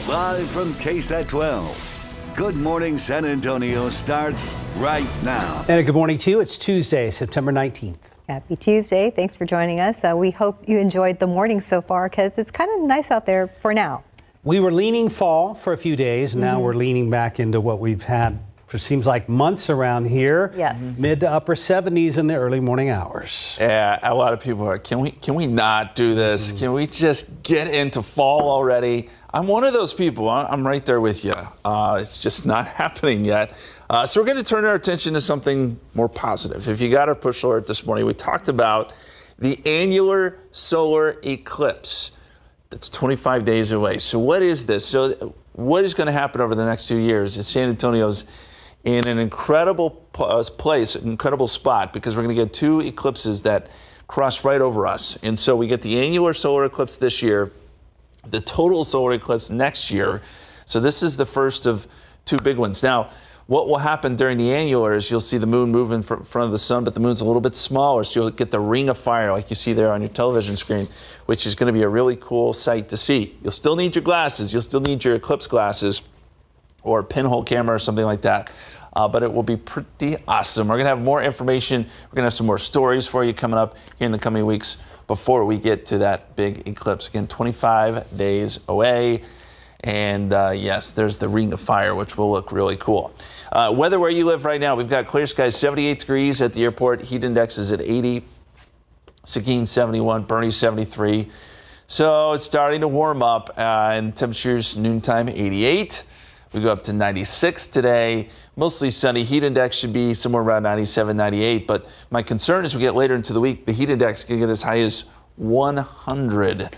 Live from KSAT 12. Good Morning San Antonio starts right now. And a good morning to you. It's Tuesday, September 19th. Happy Tuesday. Thanks for joining us. We hope you enjoyed the morning so far because it's kind of nice out there for now. We were leaning fall for a few days, and now we're leaning back into what we've had for seems like months around here. Yes. Mid to upper 70s in the early morning hours. Yeah, a lot of people are, can we not do this? Can we just get into fall already? I'm one of those people. I'm right there with you. It's just not happening yet. So we're going to turn our attention to something more positive. If you got our push alert this morning, we talked about the annular solar eclipse. That's 25 days away. So what is this? So what is going to happen over the next 2 years is San Antonio's in an incredible place, an incredible spot, because we're going to get two eclipses that cross right over us. And so we get the annular solar eclipse this year, the total solar eclipse next year. So this is the first of two big ones. Now, what will happen during the annular is you'll see the moon move in front of the sun, but the moon's a little bit smaller, so you'll get the ring of fire like you see there on your television screen, which is going to be a really cool sight to see. You'll still need your glasses. You'll still need your eclipse glasses or a pinhole camera or something like that. But it will be pretty awesome. We're going to have more information. We're going to have some more stories for you coming up here in the coming weeks before we get to that big eclipse. Again, 25 days away. And yes, there's the ring of fire, which will look really cool. Weather where you live right now, we've got clear skies, 78 degrees at the airport. Heat index is at 80. Seguin 71, Bernie 73. So it's starting to warm up, and temperatures noontime 88. We go up to 96 today. Mostly sunny. Heat index should be somewhere around 97, 98. But my concern is we get later into the week, the heat index can get as high as 100.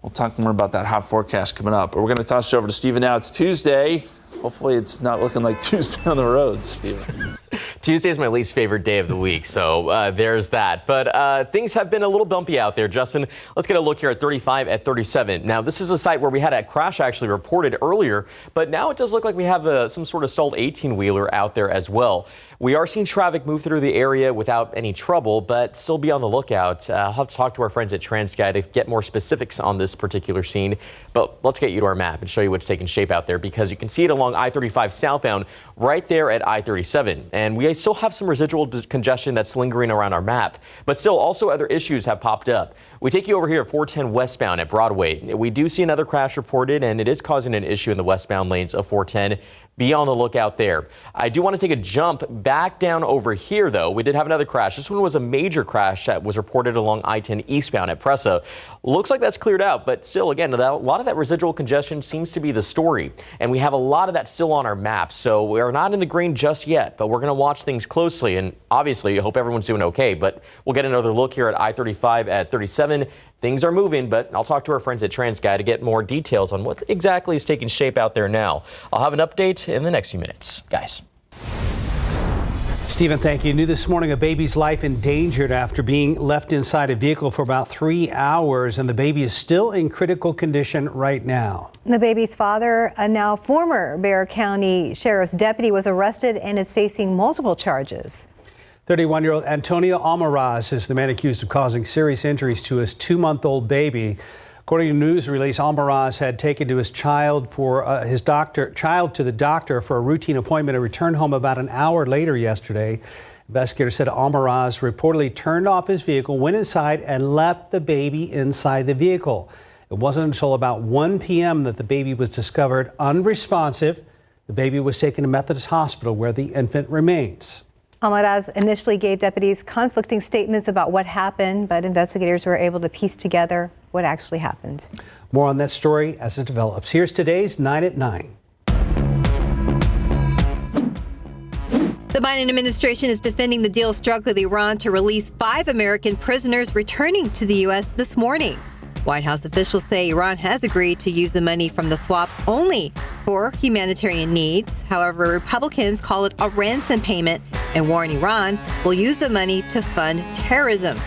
We'll talk more about that hot forecast coming up. But we're going to toss it over to Steven now. It's Tuesday. Hopefully it's not looking like Tuesday on the road, Steven. Tuesday is my least favorite day of the week, so there's that. But things have been a little bumpy out there, Justin. Let's get a look here at 35 at 37. Now, this is a site where we had a crash actually reported earlier, but now it does look like we have some sort of stalled 18-wheeler out there as well. We are seeing traffic move through the area without any trouble, but still be on the lookout. I'll have to talk to our friends at TransGuide to get more specifics on this particular scene. But let's get you to our map and show you what's taking shape out there, because you can see it along I-35 southbound right there at I-37. And we still have some residual congestion that's lingering around our map, but still also other issues have popped up. We take you over here at 410 westbound at Broadway. We do see another crash reported, and it is causing an issue in the westbound lanes of 410. Be on the lookout there. I do want to take a jump back down over here, though. We did have another crash. This one was a major crash that was reported along I-10 eastbound at Presa. Looks like that's cleared out, but still, again, a lot of that residual congestion seems to be the story. And we have a lot of that still on our map, so we are not in the green just yet, but we're going to watch things closely. And obviously, I hope everyone's doing okay, but we'll get another look here at I-35 at 37. Things are moving, but I'll talk to our friends at TransGuide to get more details on what exactly is taking shape out there now. I'll have an update in the next few minutes. Guys. Stephen, thank you. New this morning, a baby's life endangered after being left inside a vehicle for about 3 hours, and the baby is still in critical condition right now. The baby's father, a now former Bexar County Sheriff's deputy, was arrested and is facing multiple charges. 31-year-old Antonio Almaraz is the man accused of causing serious injuries to his 2-month-old baby. According to a news release, Almaraz had taken to his child to the doctor for a routine appointment and returned home about an hour later yesterday. Investigators said Almaraz reportedly turned off his vehicle, went inside, and left the baby inside the vehicle. It wasn't until about 1 p.m. that the baby was discovered unresponsive. The baby was taken to Methodist Hospital, where the infant remains. Almaraz initially gave deputies conflicting statements about what happened, but investigators were able to piece together what actually happened. More on that story as it develops. Here's today's 9 at 9. The Biden administration is defending the deal struck with Iran to release 5 American prisoners returning to the U.S. this morning. White House officials say Iran has agreed to use the money from the swap only for humanitarian needs. However, Republicans call it a ransom payment and warn Iran will use the money to fund terrorism.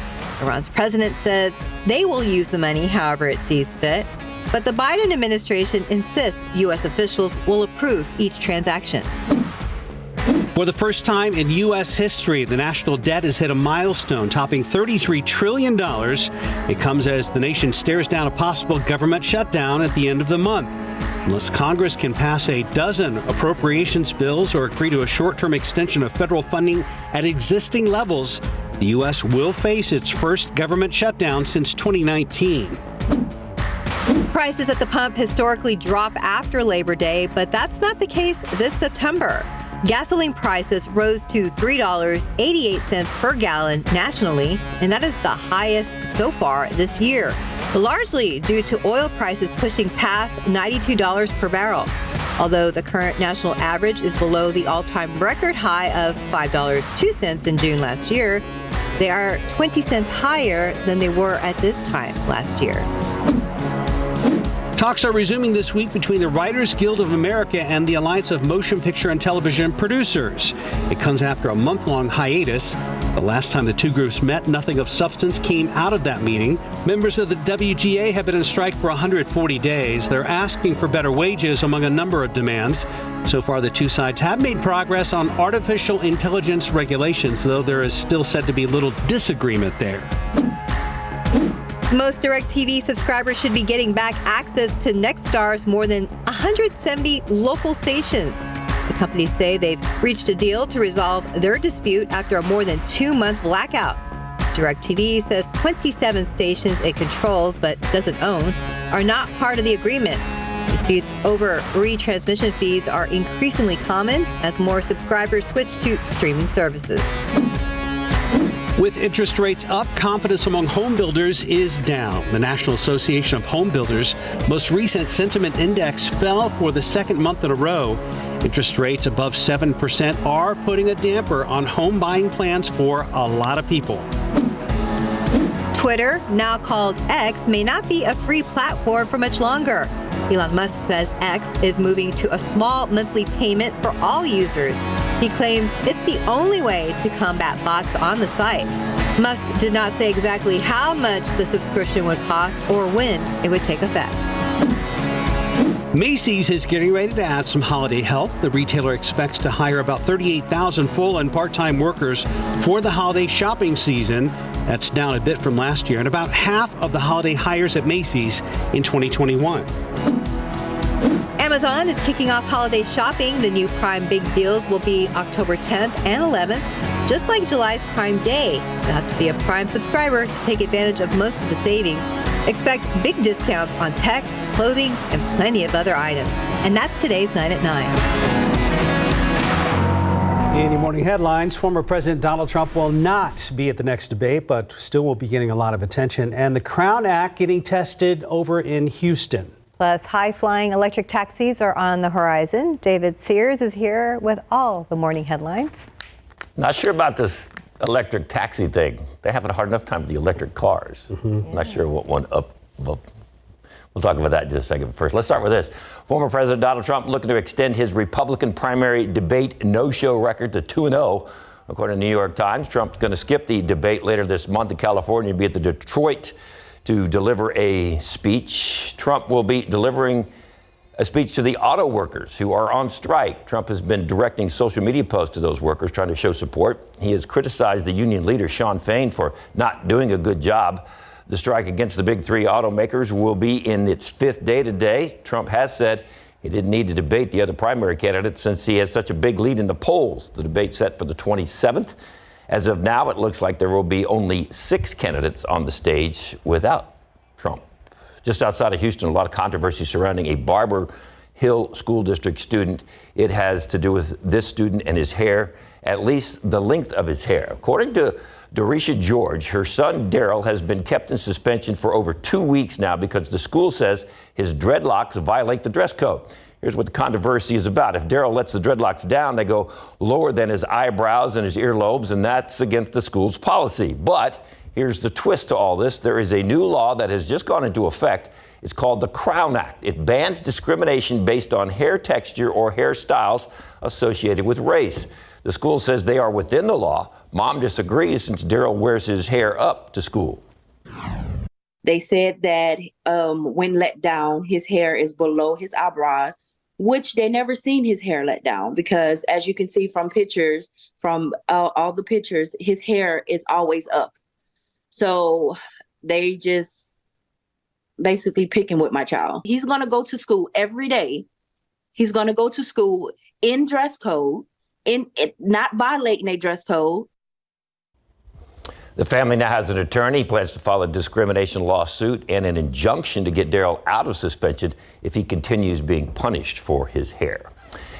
Iran's president said they will use the money however it sees fit. But the Biden administration insists U.S. officials will approve each transaction. For the first time in U.S. history, the national debt has hit a milestone, topping $33 trillion. It comes as the nation stares down a possible government shutdown at the end of the month. Unless Congress can pass a dozen appropriations bills or agree to a short-term extension of federal funding at existing levels, the U.S. will face its first government shutdown since 2019. Prices at the pump historically drop after Labor Day, but that's not the case this September. Gasoline prices rose to $3.88 per gallon nationally, and that is the highest so far this year, largely due to oil prices pushing past $92 per barrel. Although the current national average is below the all-time record high of $5.02 in June last year, they are 20 cents higher than they were at this time last year. Talks are resuming this week between the Writers Guild of America and the Alliance of Motion Picture and Television Producers. It comes after a month-long hiatus. The last time the two groups met, nothing of substance came out of that meeting. Members of the WGA have been on strike for 140 days. They're asking for better wages, among a number of demands. So far, the two sides have made progress on artificial intelligence regulations, though there is still said to be little disagreement there. Most DirecTV subscribers should be getting back access to Nexstar's more than 170 local stations. The companies say they've reached a deal to resolve their dispute after a more than 2-month blackout. DirecTV says 27 stations it controls but doesn't own are not part of the agreement. Disputes over retransmission fees are increasingly common as more subscribers switch to streaming services. With interest rates up, confidence among home builders is down. The National Association of Home Builders' most recent sentiment index fell for the second month in a row. Interest rates above 7% are putting a damper on home buying plans for a lot of people. Twitter, now called X, may not be a free platform for much longer. Elon Musk says X is moving to a small monthly payment for all users. He claims it's the only way to combat bots on the site. Musk did not say exactly how much the subscription would cost or when it would take effect. Macy's is getting ready to add some holiday help. The retailer expects to hire about 38,000 full and part-time workers for the holiday shopping season. That's down a bit from last year, and about half of the holiday hires at Macy's in 2021. Amazon is kicking off holiday shopping. The new Prime Big Deals will be October 10th and 11th, just like July's Prime Day. You'll have to be a Prime subscriber to take advantage of most of the savings. Expect big discounts on tech, clothing, and plenty of other items. And that's today's 9 at 9. In your morning headlines, former President Donald Trump will not be at the next debate, but still will be getting a lot of attention. And the Crown Act getting tested over in Houston. Plus, high-flying electric taxis are on the horizon. David Sears is here with all the morning headlines. Not sure about this electric taxi thing. They haven't hard enough time with the electric cars. Mm-hmm. Not sure what one up. We'll talk about that in just a second. First, let's start with this. Former President Donald Trump looking to extend his Republican primary debate no-show record to 2-0. According to the New York Times, Trump's going to skip the debate later this month in California and be at the Detroit to deliver a speech. Trump will be delivering a speech to the auto workers who are on strike. Trump has been directing social media posts to those workers, trying to show support. He has criticized the union leader, Shawn Fain, for not doing a good job. The strike against the big three automakers will be in its 5th day today. Trump has said he didn't need to debate the other primary candidates since he has such a big lead in the polls. The debate set for the 27th. As of now, it looks like there will be only 6 candidates on the stage without Trump. Just outside of Houston, a lot of controversy surrounding a Barber Hill School District student. It has to do with this student and his hair, at least the length of his hair. According to Dorisha George, her son Daryl has been kept in suspension for over 2 weeks now because the school says his dreadlocks violate the dress code. Here's what the controversy is about. If Daryl lets the dreadlocks down, they go lower than his eyebrows and his earlobes, and that's against the school's policy. But here's the twist to all this. There is a new law that has just gone into effect. It's called the Crown Act. It bans discrimination based on hair texture or hairstyles associated with race. The school says they are within the law. Mom disagrees since Daryl wears his hair up to school. They said that when let down, his hair is below his eyebrows, which they never seen his hair let down because, as you can see from pictures, from all the pictures, his hair is always up. So they just basically picking with my child. He's going to go to school every day. He's going to go to school in dress code, not violating a dress code. The family now has an attorney. He plans to file a discrimination lawsuit and an injunction to get Daryl out of suspension if he continues being punished for his hair.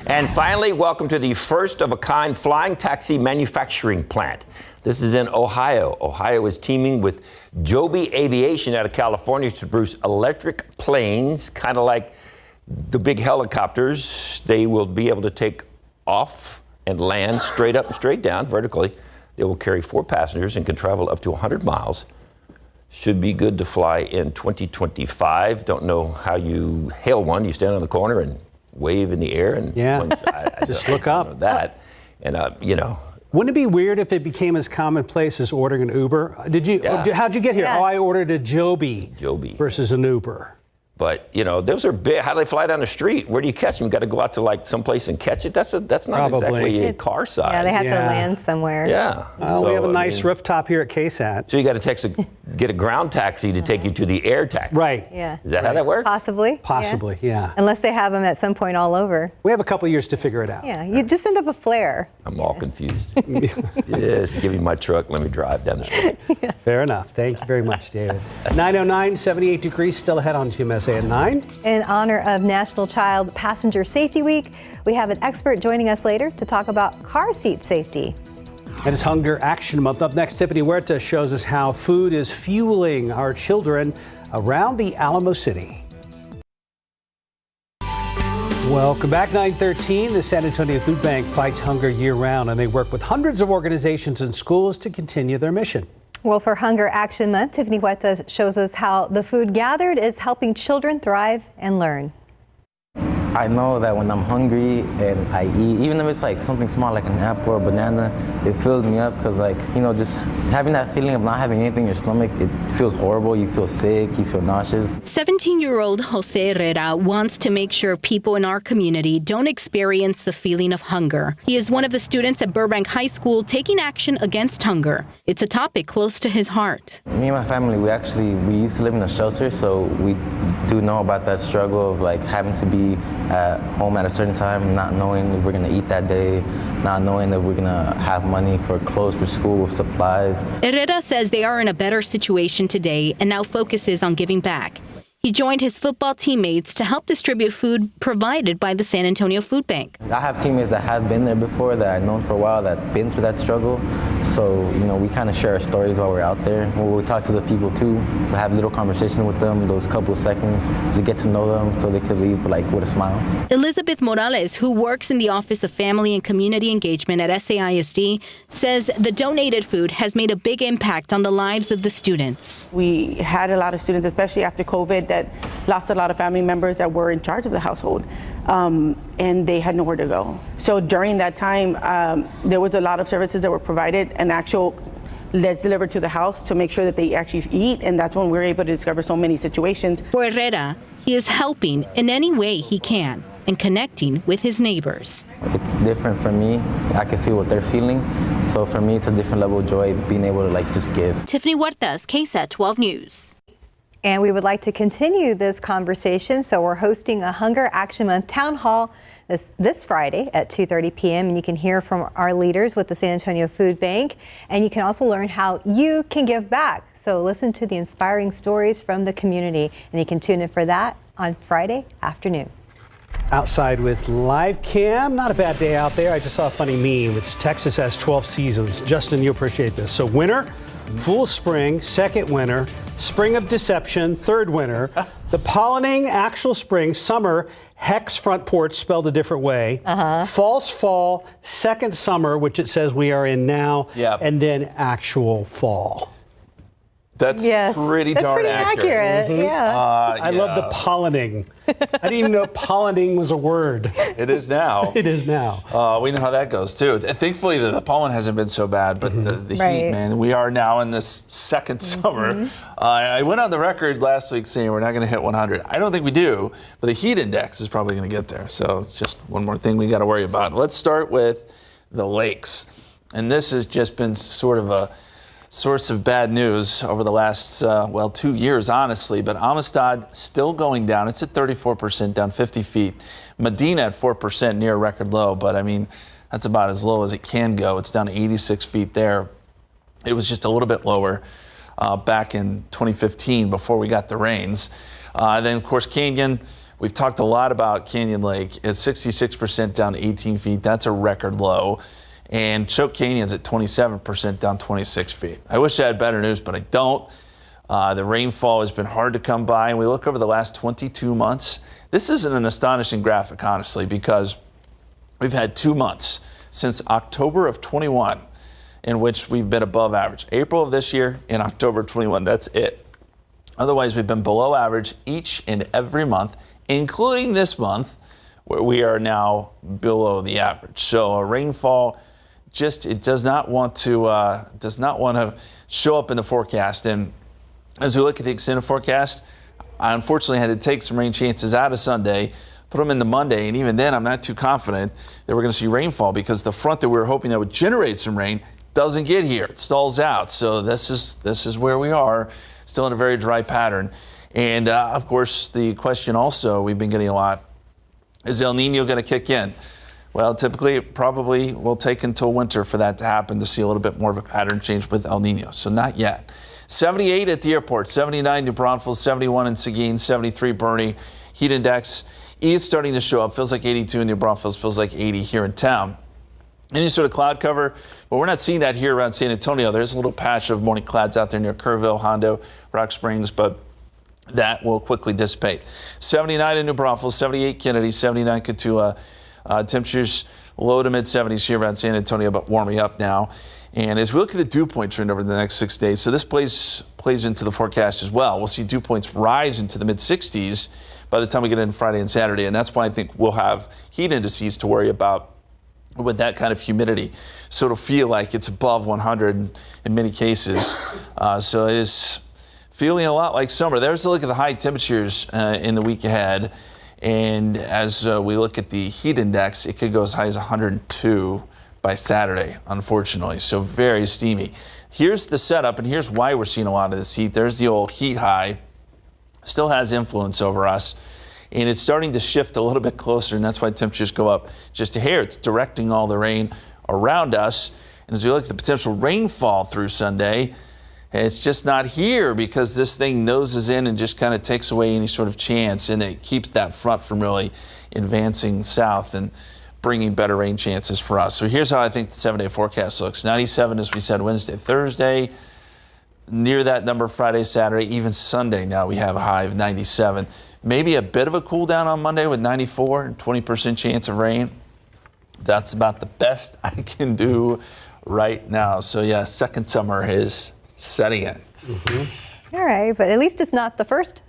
And finally, welcome to the first of a kind flying taxi manufacturing plant. This is in Ohio. Ohio is teaming with Joby Aviation out of California to produce electric planes, kind of like the big helicopters. They will be able to take off and land straight up and straight down vertically. They will carry 4 passengers and can travel up to 100 miles. Should be good to fly in 2025. Don't know how you hail one. You stand on the corner and wave in the air and just look up. That and Wouldn't it be weird if it became as commonplace as ordering an Uber? How'd you get here? Yeah. Oh, I ordered a Joby versus an Uber. But, those are big. How do they fly down the street? Where do you catch them? Got to go out to like someplace and catch it? That's not exactly a car size. Yeah, they have to land somewhere. Yeah. We have a nice rooftop here at KSAT. So you got to get a ground taxi to take you to the air taxi. Right. Yeah. Is that how that works? Possibly. Possibly, yeah. Unless they have them at some point all over. We have a couple years to figure it out. Yeah, you just send up a flare. I'm all confused. Just give me my truck. Let me drive down the street. Fair enough. Thank you very much, David. 9:09, 78 degrees, still ahead on GMSA at 9. In honor of National Child Passenger Safety Week, we have an expert joining us later to talk about car seat safety. And it's Hunger Action Month. Up next, Tiffany Huerta shows us how food is fueling our children around the Alamo City. Welcome back. 9:13. The San Antonio Food Bank fights hunger year-round, and they work with hundreds of organizations and schools to continue their mission. Well, for Hunger Action Month, Tiffany Huerta shows us how the food gathered is helping children thrive and learn. I know that when I'm hungry and I eat, even if it's like something small like an apple or a banana, it fills me up because just having that feeling of not having anything in your stomach, it feels horrible. You feel sick, you feel nauseous. 17-year-old Jose Herrera wants to make sure people in our community don't experience the feeling of hunger. He is one of the students at Burbank High School taking action against hunger. It's a topic close to his heart. Me and my family, we used to live in a shelter, so we do know about that struggle of having to be at home at a certain time, not knowing if we're gonna eat that day, not knowing that we're gonna have money for clothes for school, with supplies. Herrera says they are in a better situation today and now focuses on giving back. He joined his football teammates to help distribute food provided by the San Antonio Food Bank. I have teammates that have been there before, that I've known for a while, that have been through that struggle. So, we kind of share our stories while we're out there. We talk to the people too, we have little conversations with them, those couple of seconds to get to know them so they could leave with a smile. Elizabeth Morales, who works in the Office of Family and Community Engagement at SAISD, says the donated food has made a big impact on the lives of the students. We had a lot of students, especially after COVID, that lost a lot of family members that were in charge of the household, and they had nowhere to go. So during that time, there was a lot of services that were provided, and let's deliver to the house to make sure that they actually eat, and that's when we were able to discover so many situations. For Herrera, he is helping in any way he can and connecting with his neighbors. It's different for me. I can feel what they're feeling. So for me, it's a different level of joy being able to just give. Tiffany Huertas, KSAT 12 News. And we would like to continue this conversation, so we're hosting a Hunger Action Month Town Hall this Friday at 2:30 p.m. and you can hear from our leaders with the San Antonio Food Bank, and you can also learn how you can give back. So listen to the inspiring stories from the community, and you can tune in for that on Friday afternoon. Outside with live cam. Not a bad day out there. I just saw a funny meme. It's Texas has 12 seasons. Justin, you appreciate this. So winter, full spring, second winter, spring of deception, third winter, the pollinating, actual spring, summer, hex front porch spelled a different way, false fall, second summer, which it says we are in now, and then actual fall. That's pretty darn accurate. Yeah. I love the pollinating. I didn't even know pollinating was a word. It is now. It is now. We know how that goes too. Thankfully, the pollen hasn't been so bad, but the heat, man. We are now in this second summer. I went on the record last week saying we're not going to hit 100. I don't think we do, but the heat index is probably going to get there. So it's just one more thing we got to worry about. Let's start with the lakes, and this has just been sort of a source of bad news over the last, 2 years, honestly. But Amistad still going down. It's at 34%, down 50 feet. Medina at 4%, near a record low. But, I mean, that's about as low as it can go. It's down to 86 feet there. It was just a little bit lower back in 2015 before we got the rains. Then, of course, Canyon. We've talked a lot about Canyon Lake. It's 66% down to 18 feet. That's a record low. And Choke Canyon's at 27%, down 26 feet. I wish I had better news, but I don't. The rainfall has been hard to come by. And we look over the last 22 months. This isn't an astonishing graphic, honestly, because we've had 2 months since October of 21 in which we've been above average. April of this year and October 21, that's it. Otherwise, we've been below average each and every month, including this month, where we are now below the average. So rainfall it does not want to show up in the forecast. And as we look at the extended forecast, I unfortunately had to take some rain chances out of Sunday, put them into Monday, and even then I'm not too confident that we're going to see rainfall because the front that we were hoping that would generate some rain doesn't get here. It stalls out. So this is where we are, still in a very dry pattern. And of course, the question also we've been getting a lot, is El Nino going to kick in? Well, typically it probably will take until winter for that to happen to see a little bit more of a pattern change with El Nino. So not yet. 78 at the airport, 79 New Braunfels, 71 in Seguin, 73 Bernie. Heat index is starting to show up. Feels like 82 in New Braunfels, feels like 80 here in town. Any sort of cloud cover, but we're not seeing that here around San Antonio. There's a little patch of morning clouds out there near Kerrville, Hondo, Rock Springs, but that will quickly dissipate. 79 in New Braunfels, 78 Kennedy, 79 Katua. Temperatures low to mid 70s here around San Antonio, but warming up now. And as we look at the dew point trend over the next 6 days, so this plays into the forecast as well. We'll see dew points rise into the mid 60s by the time we get in Friday and Saturday. And that's why I think we'll have heat indices to worry about with that kind of humidity. So it'll feel like it's above 100 in many cases. So it is feeling a lot like summer. There's a look at the high temperatures in the week ahead. And as we look at the heat index, it could go as high as 102 by Saturday, unfortunately. So very steamy. Here's the setup, and here's why we're seeing a lot of this heat. There's the old heat high. Still has influence over us. And it's starting to shift a little bit closer, and that's why temperatures go up just a hair. It's directing all the rain around us. And as we look at the potential rainfall through Sunday, it's just not here because this thing noses in and just kind of takes away any sort of chance, and it keeps that front from really advancing south and bringing better rain chances for us. So here's how I think the 7-day forecast looks. 97, as we said, Wednesday, Thursday. Near that number Friday, Saturday, even Sunday now we have a high of 97. Maybe a bit of a cool down on Monday with 94 and 20% chance of rain. That's about the best I can do right now. So yeah, second summer is setting in. Mm-hmm. All right, but at least it's not the first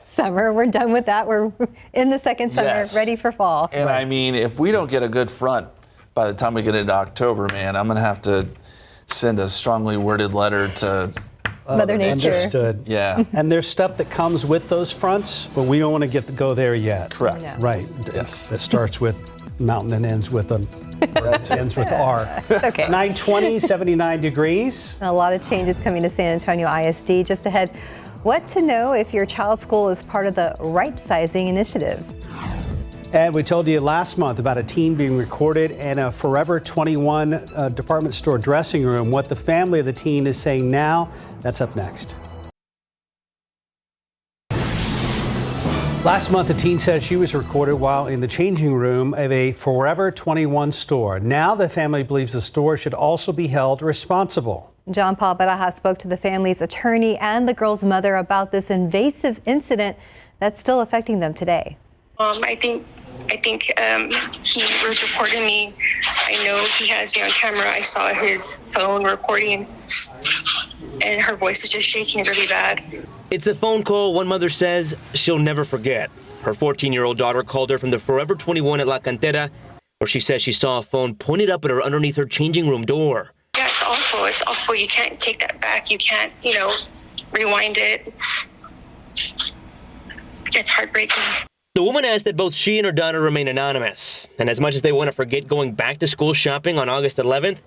summer. We're done with that. We're in the second summer, yes. Ready for fall. And I mean, if we don't get a good front by the time we get into October, man, I'm going to have to send a strongly worded letter to Mother Nature. Understood. Yeah. And there's stuff that comes with those fronts, but we don't want to go there yet. Correct. No. Right. Yes. It starts with mountain and ends with ends with R. Okay. 920, 79 degrees. A lot of changes coming to San Antonio ISD. Just ahead, what to know if your child's school is part of the Right Sizing Initiative. And we told you last month about a teen being recorded in a Forever 21 department store dressing room. What the family of the teen is saying now, that's up next. Last month, a teen said she was recorded while in the changing room of a Forever 21 store. Now the family believes the store should also be held responsible. John Paul Barajas spoke to the family's attorney and the girl's mother about this invasive incident that's still affecting them today. I think he was recording me. I know he has me on camera. I saw his phone recording, and her voice is just shaking really bad. It's a phone call one mother says she'll never forget. Her 14-year-old daughter called her from the Forever 21 at La Cantera, where she says she saw a phone pointed up at her underneath her changing room door. Yeah, it's awful. It's awful. You can't take that back. You can't, rewind it. It's heartbreaking. The woman asked that both she and her daughter remain anonymous. And as much as they want to forget going back to school shopping on August 11th,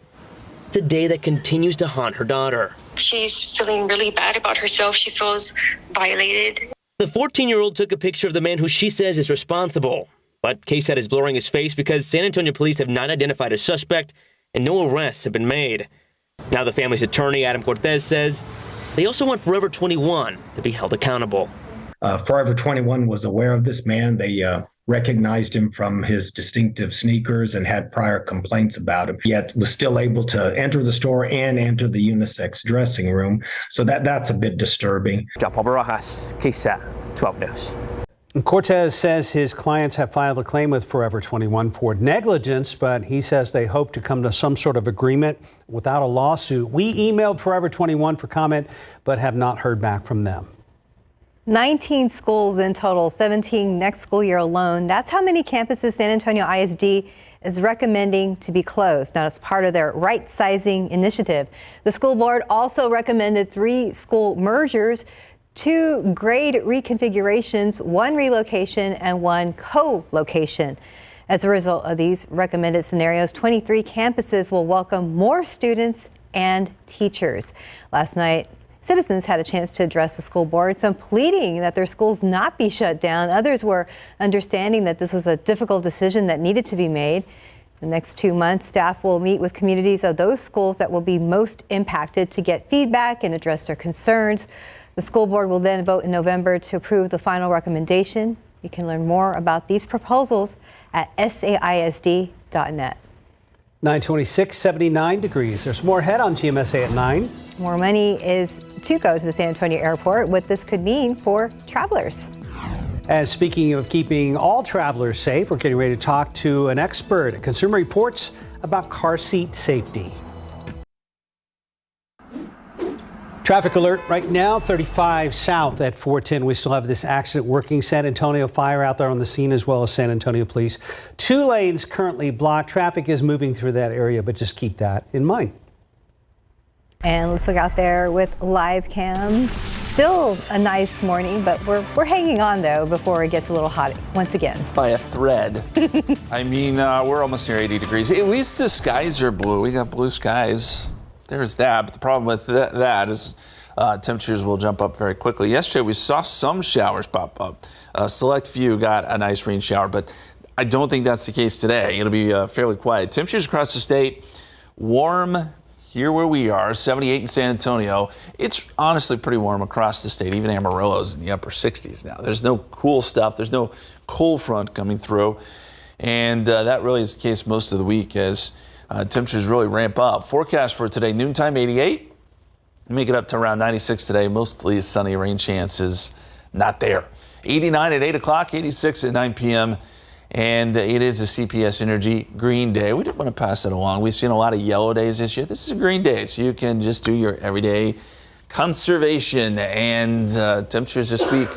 it's a day that continues to haunt her daughter. She's feeling really bad about herself. She feels violated. The 14-year-old took a picture of the man who she says is responsible. But KSAT is blurring his face because San Antonio police have not identified a suspect and no arrests have been made. Now the family's attorney, Adam Cortez, says they also want Forever 21 to be held accountable. Forever 21 was aware of this man. They recognized him from his distinctive sneakers and had prior complaints about him, yet was still able to enter the store and enter the unisex dressing room. So that's a bit disturbing. John Paul Barajas, KSAT 12 News. Cortez says his clients have filed a claim with Forever 21 for negligence, but he says they hope to come to some sort of agreement without a lawsuit. We emailed Forever 21 for comment, but have not heard back from them. 19 schools in total, 17 next school year alone. That's how many campuses San Antonio ISD is recommending to be closed. Now, as part of their right-sizing initiative, the school board also recommended 3 school mergers, 2 grade reconfigurations, 1 relocation, and 1 co-location. As a result of these recommended scenarios, 23 campuses will welcome more students and teachers. Last night, citizens had a chance to address the school board, some pleading that their schools not be shut down. Others were understanding that this was a difficult decision that needed to be made. The next 2 months, staff will meet with communities of those schools that will be most impacted to get feedback and address their concerns. The school board will then vote in November to approve the final recommendation. You can learn more about these proposals at SAISD.net. 926, 79 degrees. There's more ahead on GMSA at 9. More money is to go to the San Antonio airport, what this could mean for travelers. And speaking of keeping all travelers safe, we're getting ready to talk to an expert at Consumer Reports about car seat safety. Traffic alert right now, 35 south at 410. We still have this accident working. San Antonio fire out there on the scene, as well as San Antonio police. 2 lanes currently blocked. Traffic is moving through that area, but just keep that in mind. And let's look out there with live cam. Still a nice morning, but we're hanging on though before it gets a little hot once again. By a thread. I mean, we're almost near 80 degrees. At least the skies are blue. We got blue skies. There's that. But the problem with that is temperatures will jump up very quickly. Yesterday we saw some showers pop up. A select few got a nice rain shower, but I don't think that's the case today. It'll be fairly quiet. Temperatures across the state, warm here where we are, 78 in San Antonio. It's honestly pretty warm across the state. Even Amarillo's in the upper 60s now. There's no cool stuff. There's no cold front coming through. And that really is the case most of the week as temperatures really ramp up. Forecast for today, noontime 88. Make it up to around 96 today. Mostly sunny, rain chances not there. 89 at 8 o'clock, 86 at 9 p.m. And it is a CPS Energy green day. We didn't want to pass it along. We've seen a lot of yellow days this year. This is a green day, so you can just do your everyday conservation. And temperatures this week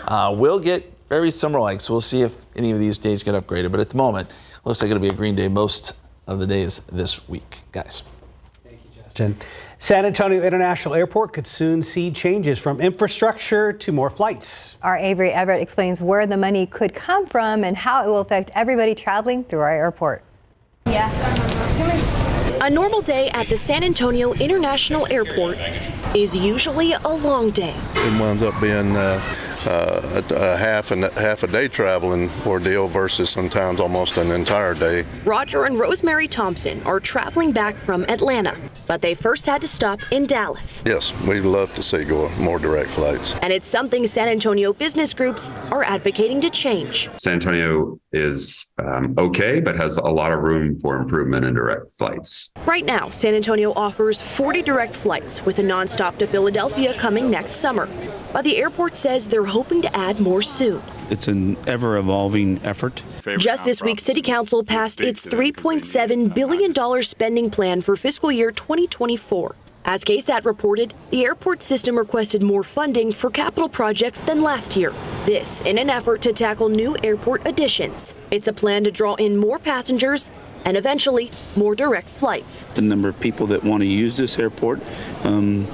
will get very summer-like, so we'll see if any of these days get upgraded. But at the moment, looks like it'll be a green day most of the days this week, guys. Thank you, Justin. San Antonio International Airport could soon see changes from infrastructure to more flights. Our Avery Everett explains where the money could come from and how it will affect everybody traveling through our airport. A normal day at the San Antonio International Airport is usually a long day. It winds up being a half a day traveling ordeal versus sometimes almost an entire day. Roger and Rosemary Thompson are traveling back from Atlanta, but they first had to stop in Dallas. Yes, we'd love to see more direct flights. And it's something San Antonio business groups are advocating to change. San Antonio is okay, but has a lot of room for improvement in direct flights. Right now, San Antonio offers 40 direct flights with a nonstop to Philadelphia coming next summer. But the airport says they're hoping to add more soon. It's an ever-evolving effort. Just this week, City Council passed its $3.7 billion spending plan for fiscal year 2024. As KSAT reported, the airport system requested more funding for capital projects than last year. This in an effort to tackle new airport additions. It's a plan to draw in more passengers and eventually more direct flights. The number of people that want to use this airport,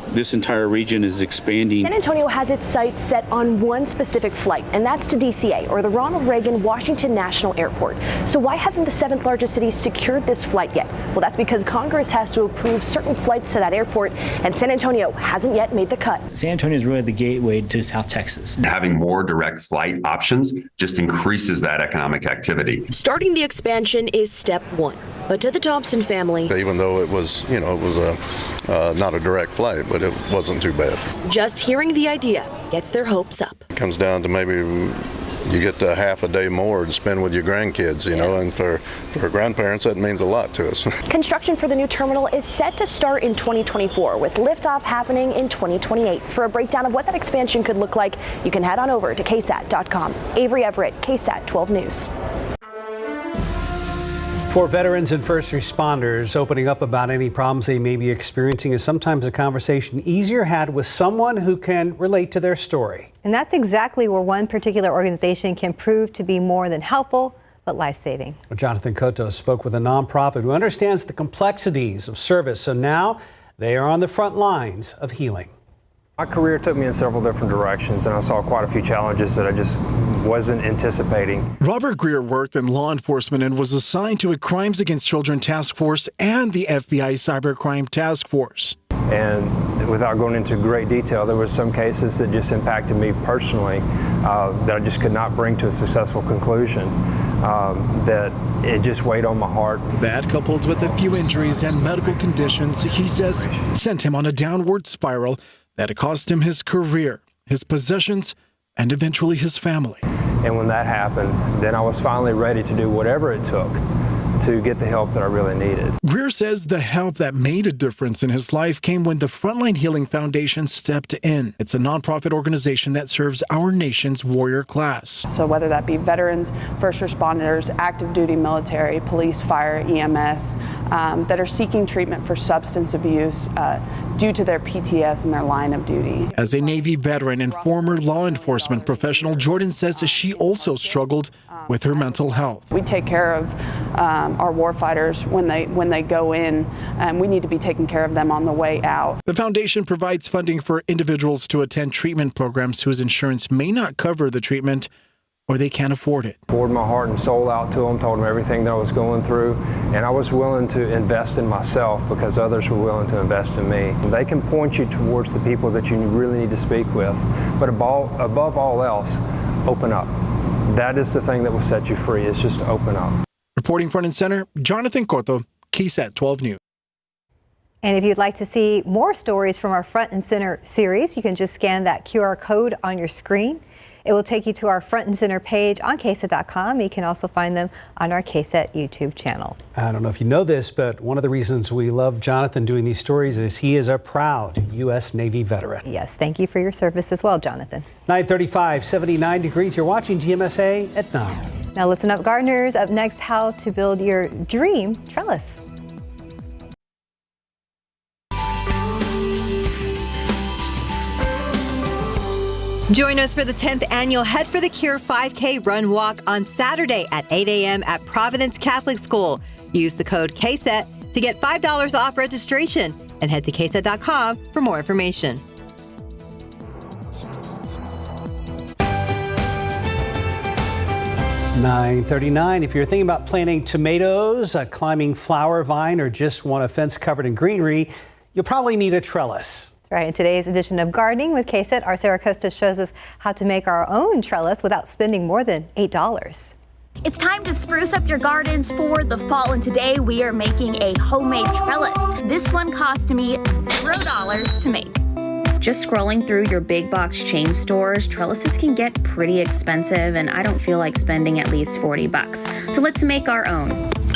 this entire region is expanding. San Antonio has its sights set on one specific flight, and that's to DCA, or the Ronald Reagan Washington National Airport. So why hasn't the 7th largest city secured this flight yet? Well, that's because Congress has to approve certain flights to that airport, and San Antonio hasn't yet made the cut. San Antonio is really the gateway to South Texas. Having more direct flight options just increases that economic activity. Starting the expansion is step one. But to the Thompson family, Even though it was, it was not a direct flight, but it wasn't too bad. just hearing the idea gets their hopes up. It comes down to maybe you get a half a day more to spend with your grandkids, and for grandparents, that means a lot to us. Construction for the new terminal is set to start in 2024, with liftoff happening in 2028. For a breakdown of what that expansion could look like, you can head on over to KSAT.com. Avery Everett, KSAT 12 News. For veterans and first responders, opening up about any problems they may be experiencing is sometimes a conversation easier had with someone who can relate to their story. And that's exactly where one particular organization can prove to be more than helpful, but life-saving. Jonathan Cotto spoke with a nonprofit who understands the complexities of service, so now they are on the front lines of healing. My career took me in several different directions, and I saw quite a few challenges that I just wasn't anticipating. Robert Greer worked in law enforcement and was assigned to a Crimes Against Children Task Force and the FBI Cybercrime Task Force. And without going into great detail, there were some cases that just impacted me personally that I just could not bring to a successful conclusion, that it just weighed on my heart. That, coupled with a few injuries and medical conditions, he says, sent him on a downward spiral that it cost him his career, his possessions, and eventually his family. And when that happened, then I was finally ready to do whatever it took to get the help that I really needed. Greer says the help that made a difference in his life came when the Frontline Healing Foundation stepped in. It's a nonprofit organization that serves our nation's warrior class. So whether that be veterans, first responders, active duty military, police, fire, EMS, that are seeking treatment for substance abuse due to their PTS and their line of duty. As a Navy veteran and former law enforcement professional, Jordan says that she also struggled with her mental health. We take care of our warfighters when they go in, and we need to be taking care of them on the way out. The foundation provides funding for individuals to attend treatment programs whose insurance may not cover the treatment or they can't afford it. Poured my heart and soul out to them, told them everything that I was going through, and I was willing to invest in myself because others were willing to invest in me. They can point you towards the people that you really need to speak with, but above all else, open up. That is the thing that will set you free, is just to open up. Reporting front and center, Jonathan Cotto, KSAT 12 News. And if you'd like to see more stories from our Front and Center series, you can just scan that QR code on your screen. It will take you to our Front and Center page on KSAT.com. You can also find them on our KSAT YouTube channel. I don't know if you know this, but one of the reasons we love Jonathan doing these stories is he is a proud U.S. Navy veteran. Yes, thank you for your service as well, Jonathan. 9:35, 79 degrees. You're watching GMSA at 9. Now listen up, gardeners. Up next, how to build your dream trellis. Join us for the 10th annual Head for the Cure 5K Run Walk on Saturday at 8 a.m. at Providence Catholic School. Use the code KSAT to get $5 off registration and head to KSAT.com for more information. $9.39. If you're thinking about planting tomatoes, a climbing flower vine, or just want a fence covered in greenery, you'll probably need a trellis. Right, in today's edition of Gardening with KSAT, our Sarah Costa shows us how to make our own trellis without spending more than $8. It's time to spruce up your gardens for the fall, and today we are making a homemade trellis. This one cost me $0 to make. Just scrolling through your big box chain stores, trellises can get pretty expensive, and I don't feel like spending at least $40. So let's make our own.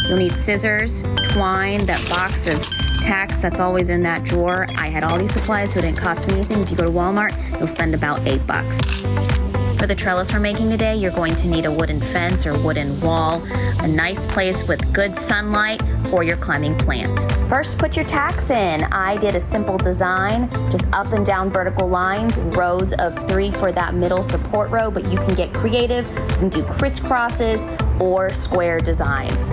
You'll need scissors, twine, that box of tacks that's always in that drawer. I had all these supplies, so it didn't cost me anything. If you go to Walmart, you'll spend about $8. For the trellis we're making today, you're going to need a wooden fence or wooden wall, a nice place with good sunlight for your climbing plant. First, put your tacks in. I did a simple design, just up and down vertical lines, rows of 3 for that middle support row, but you can get creative. You can do crisscrosses, or square designs.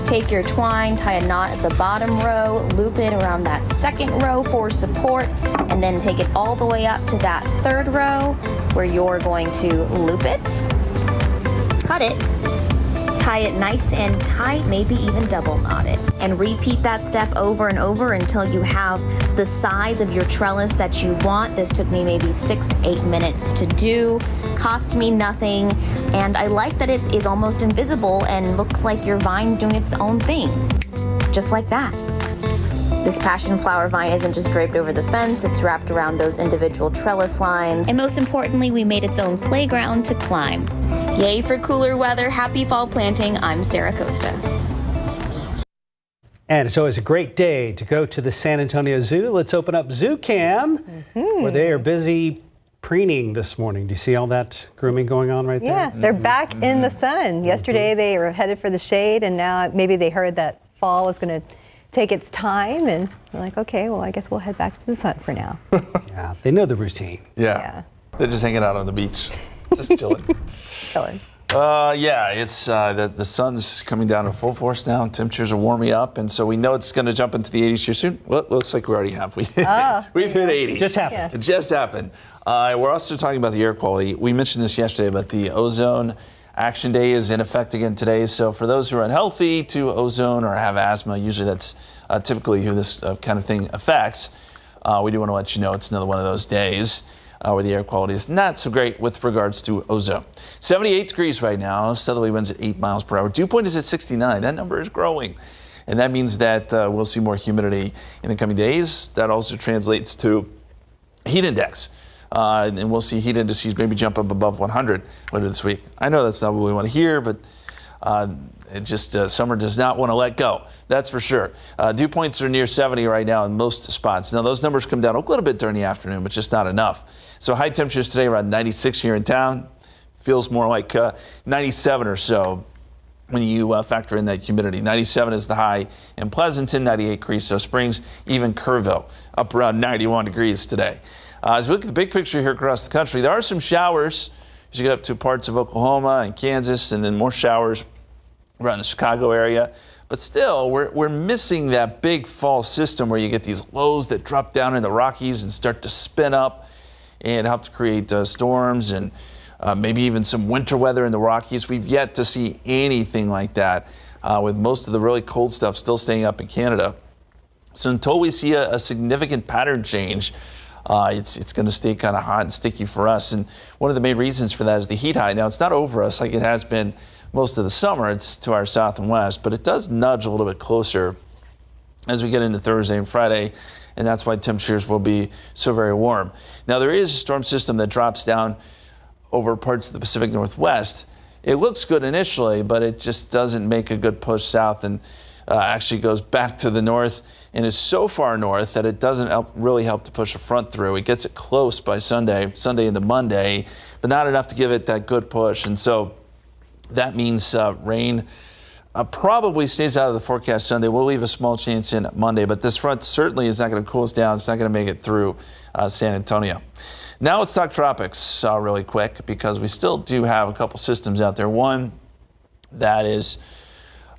Take your twine, tie a knot at the bottom row, loop it around that second row for support, and then take it all the way up to that third row where you're going to loop it, cut it, tie it nice and tight, maybe even double knot it. And repeat that step over and over until you have the size of your trellis that you want. This took me maybe 6 to 8 minutes to do, cost me nothing, and I like that it is almost invisible and looks like your vine's doing its own thing, just like that. This passion flower vine isn't just draped over the fence, it's wrapped around those individual trellis lines. And most importantly, we made its own playground to climb. Yay for cooler weather, happy fall planting. I'm Sarah Costa. And it's always a great day to go to the San Antonio Zoo. Let's open up Zoo Cam, where they are busy preening this morning. Do you see all that grooming going on right there? Yeah, they're back in the sun. Yesterday they were headed for the shade, and now maybe they heard that fall was going to take its time, and they're like, okay, well, I guess we'll head back to the sun for now. Yeah, they know the routine. Yeah. They're just hanging out on the beach, just chilling. Chilling. Yeah, it's the sun's coming down in full force now. Temperatures are warming up, and so we know it's going to jump into the 80s here soon. Well, it looks like we already have. We've hit 80. Just happened. Yeah. It just happened. We're also talking about the air quality. We mentioned this yesterday, but the ozone action day is in effect again today. So for those who are unhealthy to ozone or have asthma, usually that's typically who this kind of thing affects. We do want to let you know it's another one of those days where the air quality is not so great with regards to ozone. 78 degrees right now, southerly winds at 8 miles per hour. Dew point is at 69. That number is growing. And that means that we'll see more humidity in the coming days. That also translates to heat index. And we'll see heat indices maybe jump up above 100 later this week. I know that's not what we want to hear, but it just summer does not want to let go. That's for sure. Dew points are near 70 right now in most spots. Now those numbers come down a little bit during the afternoon, but just not enough. So high temperatures today around 96 here in town. Feels more like 97 or so when you factor in that humidity. 97 is the high in Pleasanton, 98 Carrizo Springs, even Kerrville up around 91 degrees today. As we look at the big picture here across the country, there are some showers as you get up to parts of Oklahoma and Kansas, and then more showers around the Chicago area. But still, we're missing that big fall system where you get these lows that drop down in the Rockies and start to spin up and help to create storms and maybe even some winter weather in the Rockies. We've yet to see anything like that with most of the really cold stuff still staying up in Canada. So until we see a significant pattern change, it's going to stay kind of hot and sticky for us. And one of the main reasons for that is the heat high. Now, it's not over us like it has been most of the summer. It's to our south and west, but it does nudge a little bit closer as we get into Thursday and Friday, and that's why temperatures will be so very warm. Now, there is a storm system that drops down over parts of the Pacific Northwest. It looks good initially, but it just doesn't make a good push south and actually goes back to the north and is so far north that it doesn't really help to push a front through. It gets it close by Sunday into Monday, but not enough to give it that good push. And so that means rain probably stays out of the forecast Sunday. We'll leave a small chance in Monday, but this front certainly is not going to cool us down. It's not going to make it through San Antonio. Now let's talk tropics really quick, because we still do have a couple systems out there. One that is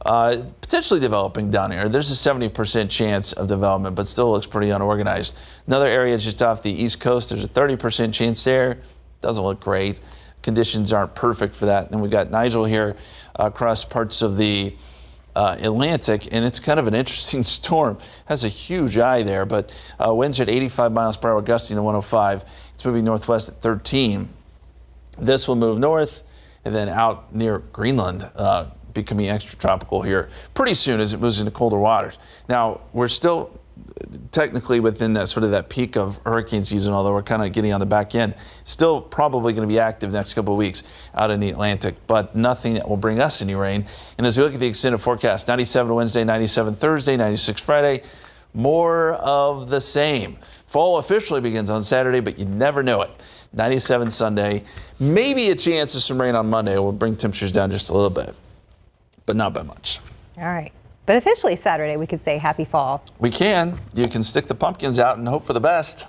potentially developing down here. There's a 70% chance of development, but still looks pretty unorganized. Another area just off the East Coast, there's a 30% chance there. Doesn't look great. Conditions aren't perfect for that. And we've got Nigel here across parts of the Atlantic, and it's kind of an interesting storm. Has a huge eye there, but winds at 85 miles per hour, gusting to 105. It's moving northwest at 13. This will move north and then out near Greenland, becoming extratropical here pretty soon as it moves into colder waters. Now, we're still technically within that sort of that peak of hurricane season, although we're kind of getting on the back end. Still probably going to be active next couple of weeks out in the Atlantic, but nothing that will bring us any rain. And as we look at the extended forecast, 97 Wednesday, 97 Thursday, 96 Friday, more of the same. Fall officially begins on Saturday, but you never know it. 97 Sunday, maybe a chance of some rain on Monday. Will bring temperatures down just a little bit, but not by much. All right. But officially Saturday, we could say happy fall. We can. You can stick the pumpkins out and hope for the best.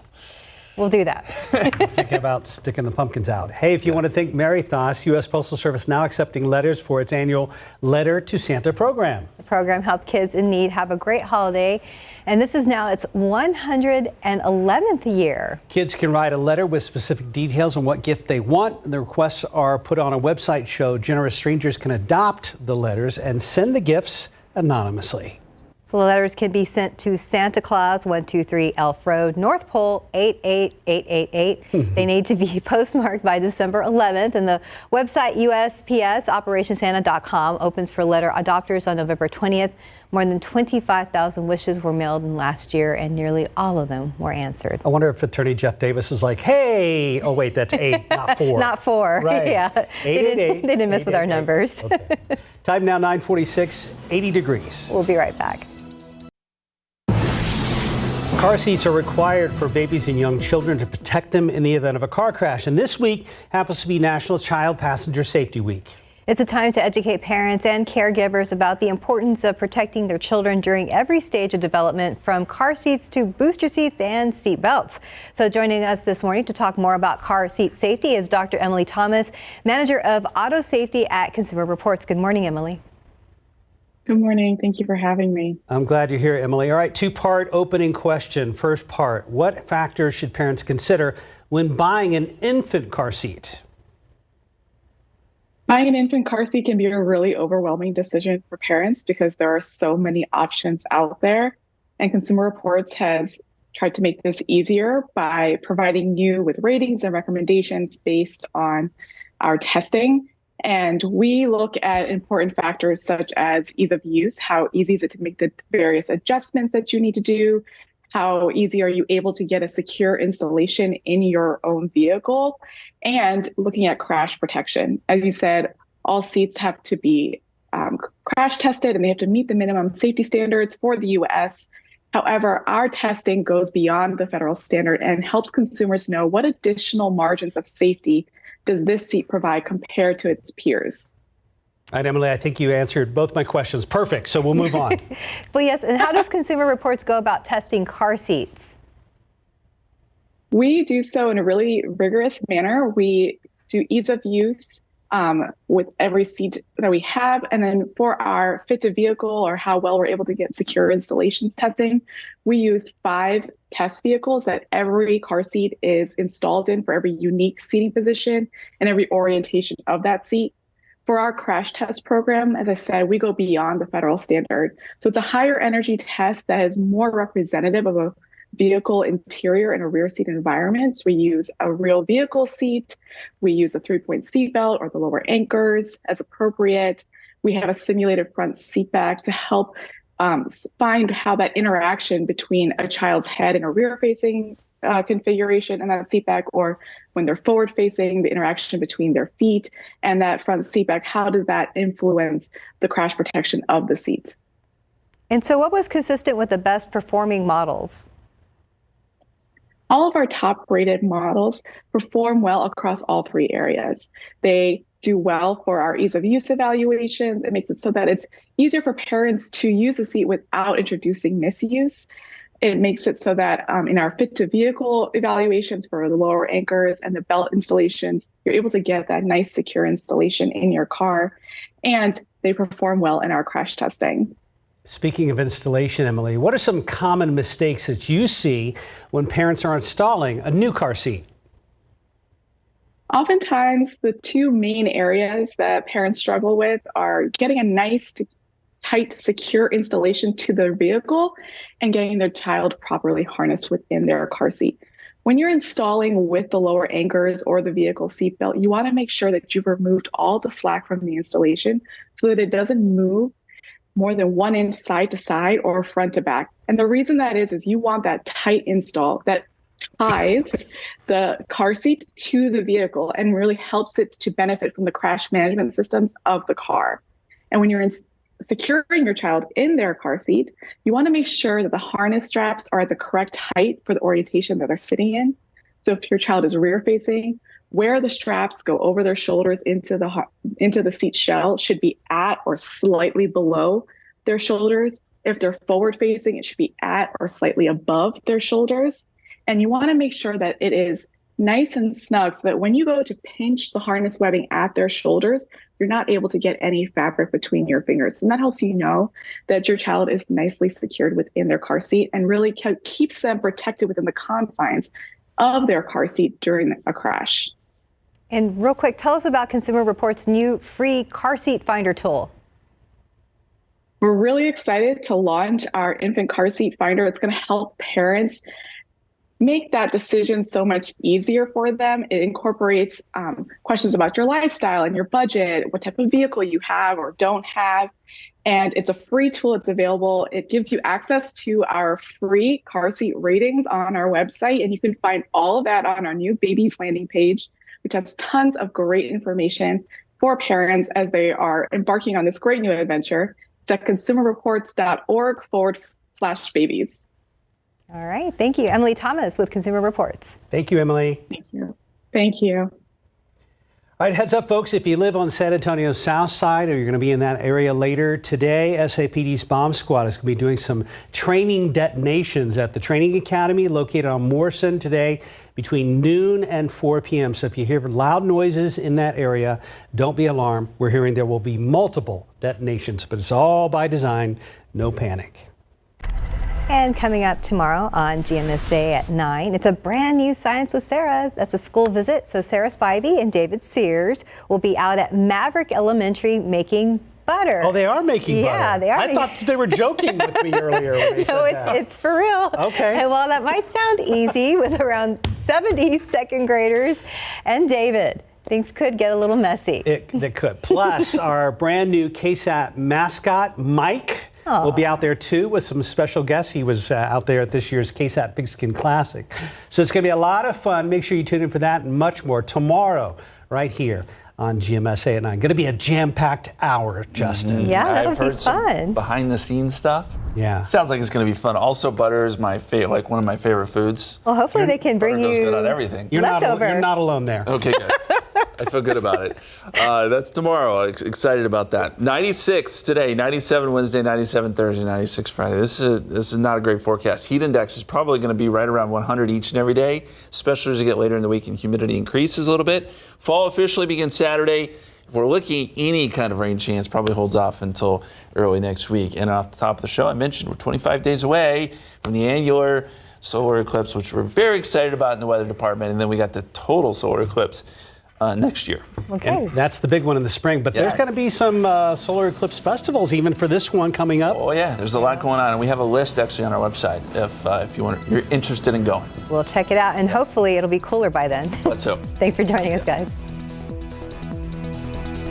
We'll do that. Thinking about sticking the pumpkins out. Hey, if you want to thank Mary Thoss, U.S. Postal Service now accepting letters for its annual Letter to Santa program. The program helped kids in need have a great holiday, and this is now its 111th year. Kids can write a letter with specific details on what gift they want. The requests are put on a website show. Generous strangers can adopt the letters and send the gifts anonymously. So the letters can be sent to Santa Claus, 123 Elf Road, North Pole 88888. They need to be postmarked by December 11th. And the website USPS OperationSanta.com opens for letter adopters on November 20th. More than 25,000 wishes were mailed in last year, and nearly all of them were answered. I wonder if Attorney Jeff Davis is like, hey, oh wait, that's 8, not 4. Not 4, right. Yeah. They didn't mess with our numbers. Okay. Time now 9:46, 80 degrees. We'll be right back. Car seats are required for babies and young children to protect them in the event of a car crash. And this week happens to be National Child Passenger Safety Week. It's a time to educate parents and caregivers about the importance of protecting their children during every stage of development, from car seats to booster seats and seat belts. So joining us this morning to talk more about car seat safety is Dr. Emily Thomas, Manager of Auto Safety at Consumer Reports. Good morning, Emily. Good morning. Thank you for having me. I'm glad you're here, Emily. All right, two-part opening question. First part, what factors should parents consider when buying an infant car seat? Buying an infant car seat can be a really overwhelming decision for parents because there are so many options out there. And Consumer Reports has tried to make this easier by providing you with ratings and recommendations based on our testing. And we look at important factors such as ease of use. How easy is it to make the various adjustments that you need to do? How easy are you able to get a secure installation in your own vehicle? And looking at crash protection. As you said, all seats have to be crash tested and they have to meet the minimum safety standards for the U.S. However, our testing goes beyond the federal standard and helps consumers know what additional margins of safety does this seat provide compared to its peers. All right, Emily, I think you answered both my questions. Perfect. So we'll move on. Well, yes. And how does Consumer Reports go about testing car seats? We do so in a really rigorous manner. We do ease of use with every seat that we have. And then for our fit to vehicle, or how well we're able to get secure installations testing, we use 5 test vehicles that every car seat is installed in for every unique seating position and every orientation of that seat. For our crash test program, as I said, we go beyond the federal standard. So it's a higher energy test that is more representative of a vehicle interior and a rear seat environment. So we use a real vehicle seat. We use a 3-point seat belt or the lower anchors as appropriate. We have a simulated front seat back to help find how that interaction between a child's head in a rear-facing configuration and that seat back, or when they're forward-facing, the interaction between their feet and that front seat back, how does that influence the crash protection of the seat? And so what was consistent with the best performing models? All of our top-rated models perform well across all 3 areas. They do well for our ease of use evaluations. It makes it so that it's easier for parents to use the seat without introducing misuse. It makes it so that in our fit to vehicle evaluations for the lower anchors and the belt installations, you're able to get that nice secure installation in your car. And they perform well in our crash testing. Speaking of installation, Emily, what are some common mistakes that you see when parents are installing a new car seat? Oftentimes, the 2 main areas that parents struggle with are getting a nice, tight, secure installation to their vehicle and getting their child properly harnessed within their car seat. When you're installing with the lower anchors or the vehicle seatbelt, you want to make sure that you've removed all the slack from the installation so that it doesn't move more than 1 inch side to side or front to back. And the reason that is you want that tight install that ties the car seat to the vehicle and really helps it to benefit from the crash management systems of the car. And when you're securing your child in their car seat, you want to make sure that the harness straps are at the correct height for the orientation that they're sitting in. So if your child is rear facing, where the straps go over their shoulders into the seat shell should be at or slightly below their shoulders. If they're forward facing, it should be at or slightly above their shoulders. And you want to make sure that it is nice and snug so that when you go to pinch the harness webbing at their shoulders, you're not able to get any fabric between your fingers. And that helps you know that your child is nicely secured within their car seat and really keeps them protected within the confines of their car seat during a crash. And real quick, tell us about Consumer Reports' new free car seat finder tool. We're really excited to launch our infant car seat finder. It's going to help parents make that decision so much easier for them. It incorporates questions about your lifestyle and your budget, what type of vehicle you have or don't have. And it's a free tool. It's available. It gives you access to our free car seat ratings on our website. And you can find all of that on our new babies landing page, which has tons of great information for parents as they are embarking on this great new adventure. It's at consumerreports.org/babies. All right. Thank you. Emily Thomas with Consumer Reports. Thank you, Emily. Thank you. Thank you. All right, heads up, folks. If you live on San Antonio's south side or you're going to be in that area later today, SAPD's bomb squad is going to be doing some training detonations at the training academy located on Morrison today between noon and 4 p.m. So if you hear loud noises in that area, don't be alarmed. We're hearing there will be multiple detonations, but it's all by design. No panic. And coming up tomorrow on GMSA at 9, it's a brand new Science with Sarah. That's a school visit. So Sarah Spivey and David Sears will be out at Maverick Elementary making butter. Oh, they are making butter. Yeah, they are. I thought they were joking with me earlier when they No, said that. it's for real. Okay. And while that might sound easy with around 70 second graders and David, things could get a little messy. They could. Plus, our brand new KSAT mascot, Mike, will be out there too with some special guests. He was out there at this year's KSAT Pigskin Classic. So it's going to be a lot of fun. Make sure you tune in for that and much more tomorrow right here on GMSA at 9. Going to be a jam-packed hour, Justin. Yeah, that'll I've heard be some fun. behind-the-scenes stuff. Yeah. Sounds like it's going to be fun. Also, butter is my favorite, one of my favorite foods. Well, hopefully they can bring Butter goes you good on everything. You're leftover. not alone there. Okay, good. I feel good about it. That's tomorrow. Excited about that. 96 today, 97 Wednesday, 97 Thursday, 96 Friday. This is not a great forecast. Heat index is probably going to be right around 100 each and every day, especially as you get later in the week and humidity increases a little bit. Fall officially begins Saturday. If we're looking at any kind of rain chance, probably holds off until early next week. And off the top of the show, I mentioned we're 25 days away from the annular solar eclipse, which we're very excited about in the weather department. And then we got the total solar eclipse next year. Okay. And that's the big one in the spring. But there's going to be some solar eclipse festivals even for this one coming up. Oh yeah, there's a lot going on, and we have a list actually on our website if you're interested in going. We'll check it out, and hopefully it'll be cooler by then. Let's hope. Thanks for joining us, guys.